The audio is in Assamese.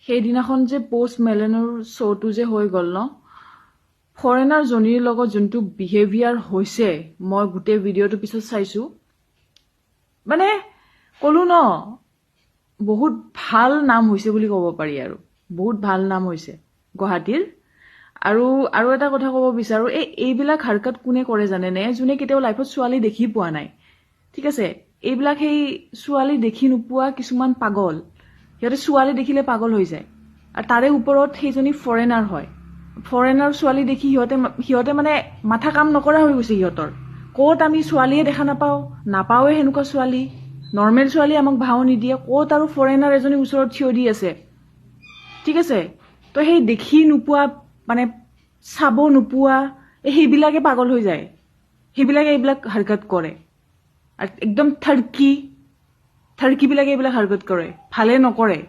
সেইদিনাখন যে পোষ্ট মেলেনৰ শ্ব'টো যে হৈ গ'ল ন, ফৰেনাৰ জনীৰ লগত যোনটো বিহেভিয়াৰ হৈছে, মই গোটেই ভিডিঅ'টো পিছত চাইছোঁ, মানে ক'লো ন, বহুত ভাল নাম হৈছে বুলি ক'ব পাৰি। আৰু বহুত ভাল নাম হৈছে গুৱাহাটীৰ। আৰু আৰু এটা কথা ক'ব বিচাৰোঁ, এইবিলাক হাৰকাত কোনে কৰে জানেনে? যোনে কেতিয়াও লাইফত ছোৱালী দেখি পোৱা নাই, ঠিক আছে? এইবিলাক সেই ছোৱালী দেখি নোপোৱা কিছুমান পাগল, সিহঁতে ছোৱালী দেখিলে পাগল হৈ যায়। আৰু তাৰে ওপৰত সেইজনী ফৰেনাৰ হয়। ফৰেনাৰ ছোৱালী দেখি সিহঁতে মানে মাথা কাম নকৰা হৈ গৈছে সিহঁতৰ। ক'ত আমি ছোৱালীয়ে দেখা নাপাওঁৱে সেনেকুৱা ছোৱালী, নৰ্মেল ছোৱালী আমাক ভাও নিদিয়ে, ক'ত আৰু ফৰেনাৰ এজনী ওচৰত থিয় দি আছে, ঠিক আছে? তো সেই দেখি নোপোৱা, মানে চাব নোপোৱা, সেইবিলাকে পাগল হৈ যায়, সেইবিলাকে এইবিলাক হাৰকাত কৰে। আৰু একদম থাৰ্কিবিলাকে এইবিলাক হাৰকত কৰে, ভালে নকৰে।